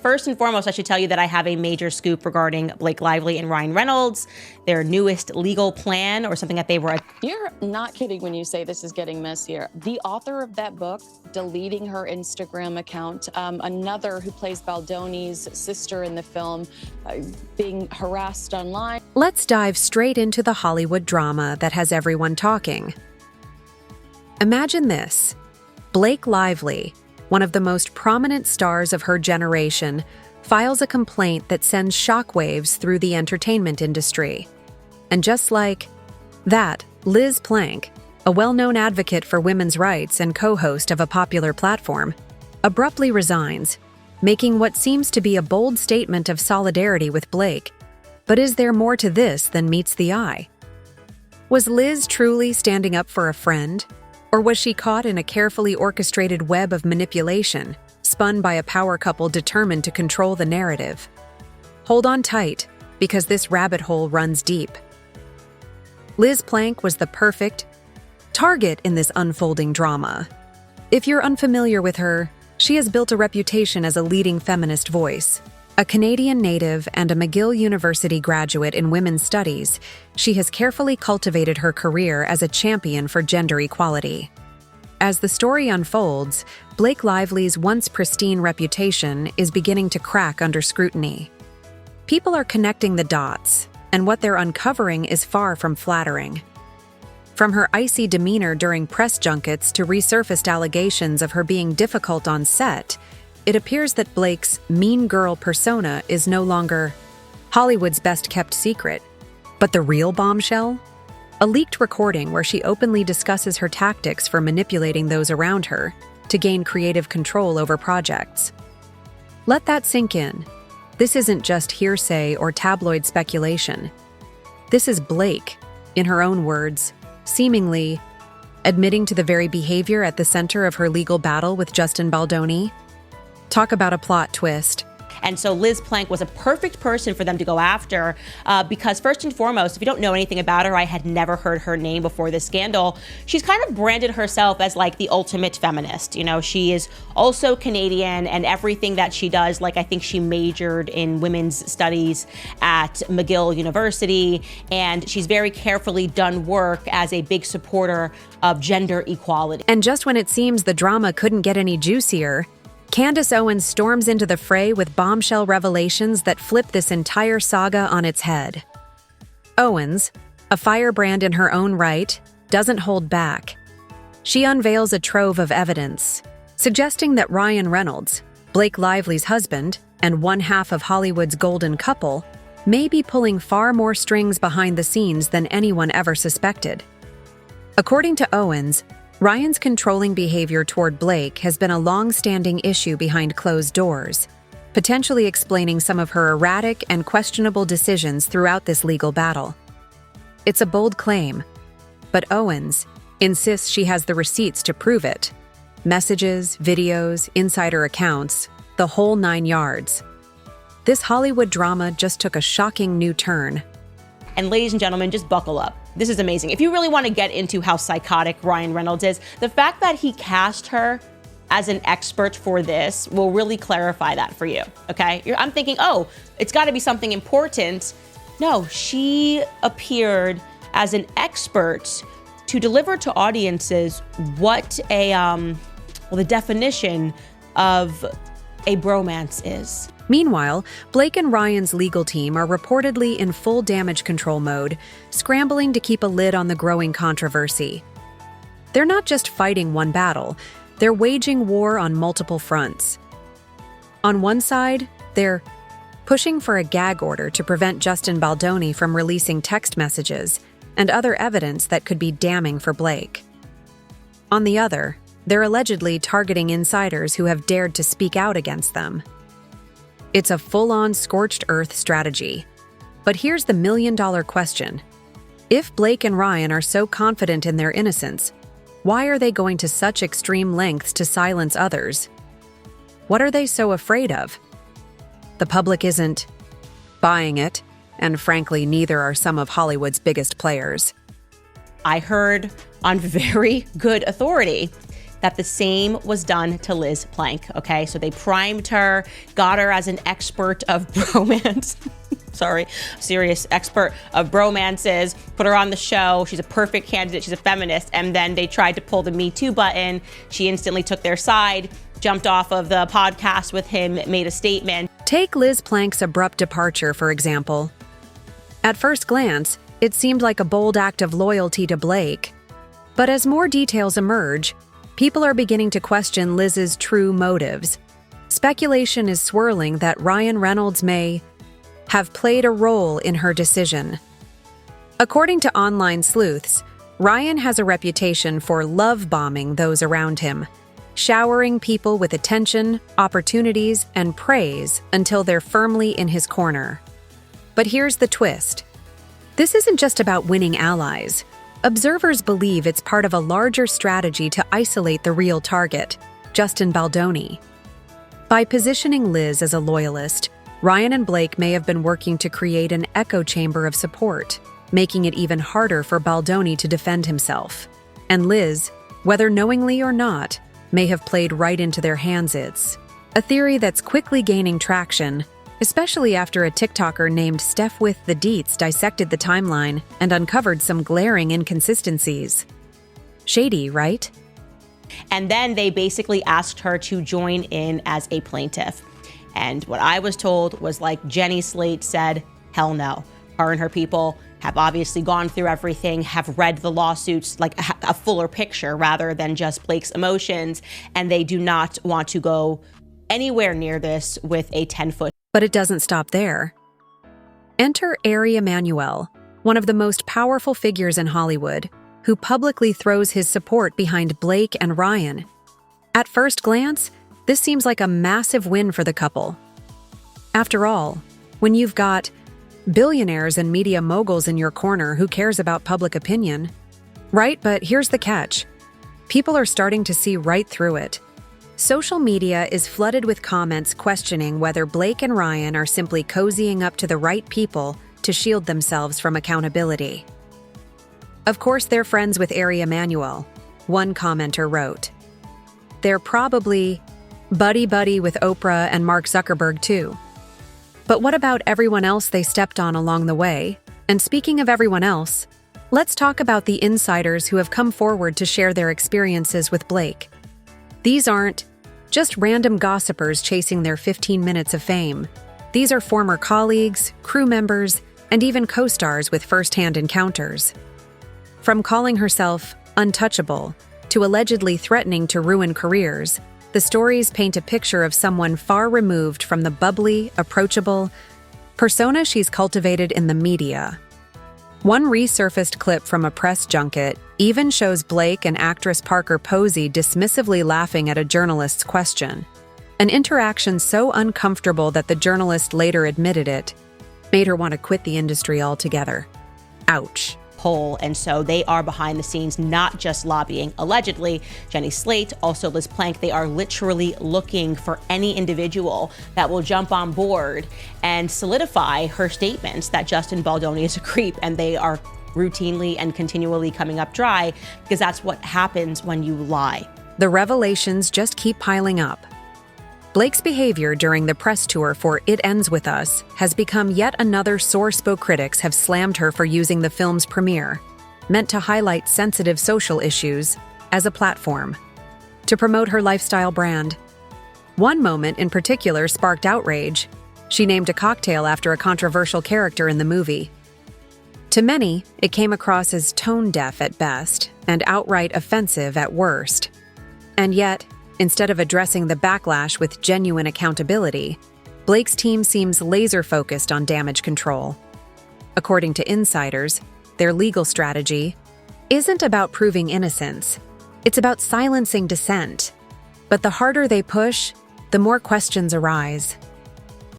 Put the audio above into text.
First and foremost, I should tell you that I have a major scoop regarding Blake Lively and Ryan Reynolds, their newest legal plan, or something that they were... You're not kidding when you say this is getting messier. The author of that book deleting her Instagram account, another who plays Baldoni's sister in the film, being harassed online. Let's dive straight into the Hollywood drama that has everyone talking. Imagine this. Blake Lively, one of the most prominent stars of her generation, files a complaint that sends shockwaves through the entertainment industry. And just like that, Liz Plank, a well-known advocate for women's rights and co-host of a popular platform, abruptly resigns, making what seems to be a bold statement of solidarity with Blake. But is there more to this than meets the eye? Was Liz truly standing up for a friend? Or was she caught in a carefully orchestrated web of manipulation, spun by a power couple determined to control the narrative? Hold on tight, because this rabbit hole runs deep. Liz Plank was the perfect target in this unfolding drama. If you're unfamiliar with her, she has built a reputation as a leading feminist voice. A Canadian native and a McGill University graduate in women's studies, she has carefully cultivated her career as a champion for gender equality. As the story unfolds, Blake Lively's once pristine reputation is beginning to crack under scrutiny. People are connecting the dots, and what they're uncovering is far from flattering. From her icy demeanor during press junkets to resurfaced allegations of her being difficult on set, it appears that Blake's mean girl persona is no longer Hollywood's best-kept secret, but the real bombshell? A leaked recording where she openly discusses her tactics for manipulating those around her to gain creative control over projects. Let that sink in. This isn't just hearsay or tabloid speculation. This is Blake, in her own words, seemingly admitting to the very behavior at the center of her legal battle with Justin Baldoni. Talk about a plot twist. And so Liz Plank was a perfect person for them to go after because first and foremost, if you don't know anything about her, I had never heard her name before this scandal. She's kind of branded herself as like the ultimate feminist. You know, she is also Canadian, and everything that she does, like I think she majored in women's studies at McGill University, and she's very carefully done work as a big supporter of gender equality. And just when it seems the drama couldn't get any juicier, Candace Owens storms into the fray with bombshell revelations that flip this entire saga on its head. Owens, a firebrand in her own right, doesn't hold back. She unveils a trove of evidence, suggesting that Ryan Reynolds, Blake Lively's husband and one half of Hollywood's golden couple, may be pulling far more strings behind the scenes than anyone ever suspected. According to Owens, Ryan's controlling behavior toward Blake has been a long-standing issue behind closed doors, potentially explaining some of her erratic and questionable decisions throughout this legal battle. It's a bold claim, but Owens insists she has the receipts to prove it. Messages, videos, insider accounts, the whole 9 yards. This Hollywood drama just took a shocking new turn. And ladies and gentlemen, just buckle up. This is amazing. If you really want to get into how psychotic Ryan Reynolds is, the fact that he cast her as an expert for this will really clarify that for you, okay? I'm thinking, oh, it's got to be something important. No, she appeared as an expert to deliver to audiences what the definition of a bromance is. Meanwhile, Blake and Ryan's legal team are reportedly in full damage control mode, scrambling to keep a lid on the growing controversy. They're not just fighting one battle, they're waging war on multiple fronts. On one side, they're pushing for a gag order to prevent Justin Baldoni from releasing text messages and other evidence that could be damning for Blake. On the other, they're allegedly targeting insiders who have dared to speak out against them. It's a full-on scorched earth strategy. But here's the million-dollar question. If Blake and Ryan are so confident in their innocence, why are they going to such extreme lengths to silence others? What are they so afraid of? The public isn't buying it, and frankly, neither are some of Hollywood's biggest players. I heard on very good authority that the same was done to Liz Plank, okay? So they primed her, got her as an expert of bromance. Sorry, serious expert of bromances, put her on the show. She's a perfect candidate. She's a feminist. And then they tried to pull the Me Too button. She instantly took their side, jumped off of the podcast with him, made a statement. Take Liz Plank's abrupt departure, for example. At first glance, it seemed like a bold act of loyalty to Blake. But as more details emerge, people are beginning to question Liz's true motives. Speculation is swirling that Ryan Reynolds may have played a role in her decision. According to online sleuths, Ryan has a reputation for love bombing those around him, showering people with attention, opportunities, and praise until they're firmly in his corner. But here's the twist. This isn't just about winning allies. Observers believe it's part of a larger strategy to isolate the real target, Justin Baldoni. By positioning Liz as a loyalist, Ryan and Blake may have been working to create an echo chamber of support, making it even harder for Baldoni to defend himself. And Liz, whether knowingly or not, may have played right into their hands. It's a theory that's quickly gaining traction, especially after a TikToker named Steph with the Deets dissected the timeline and uncovered some glaring inconsistencies. Shady, right? And then they basically asked her to join in as a plaintiff. And what I was told was, like, Jenny Slate said, hell no. Her and her people have obviously gone through everything, have read the lawsuits, like a fuller picture rather than just Blake's emotions, and they do not want to go anywhere near this with a 10-foot. But it doesn't stop there. Enter Ari Emanuel, one of the most powerful figures in Hollywood, who publicly throws his support behind Blake and Ryan. At first glance, this seems like a massive win for the couple. After all, when you've got billionaires and media moguls in your corner, who cares about public opinion? Right, but here's the catch. People are starting to see right through it. Social media is flooded with comments questioning whether Blake and Ryan are simply cozying up to the right people to shield themselves from accountability. Of course, they're friends with Ari Emanuel, one commenter wrote. They're probably buddy-buddy with Oprah and Mark Zuckerberg too. But what about everyone else they stepped on along the way? And speaking of everyone else, let's talk about the insiders who have come forward to share their experiences with Blake. These aren't just random gossipers chasing their 15 minutes of fame. These are former colleagues, crew members, and even co-stars with first-hand encounters. From calling herself untouchable to allegedly threatening to ruin careers, the stories paint a picture of someone far removed from the bubbly, approachable persona she's cultivated in the media. One resurfaced clip from a press junket even shows Blake and actress Parker Posey dismissively laughing at a journalist's question. An interaction so uncomfortable that the journalist later admitted it made her want to quit the industry altogether. Ouch. And so they are behind the scenes, not just lobbying. Allegedly, Jenny Slate, also Liz Plank, they are literally looking for any individual that will jump on board and solidify her statements that Justin Baldoni is a creep, and they are routinely and continually coming up dry because that's what happens when you lie. The revelations just keep piling up. Blake's behavior during the press tour for It Ends With Us has become yet another sore spokes. Critics have slammed her for using the film's premiere, meant to highlight sensitive social issues, as a platform to promote her lifestyle brand. One moment in particular sparked outrage. She named a cocktail after a controversial character in the movie. To many, it came across as tone-deaf at best and outright offensive at worst. And yet, instead of addressing the backlash with genuine accountability, Blake's team seems laser-focused on damage control. According to insiders, their legal strategy isn't about proving innocence. It's about silencing dissent. But the harder they push, the more questions arise.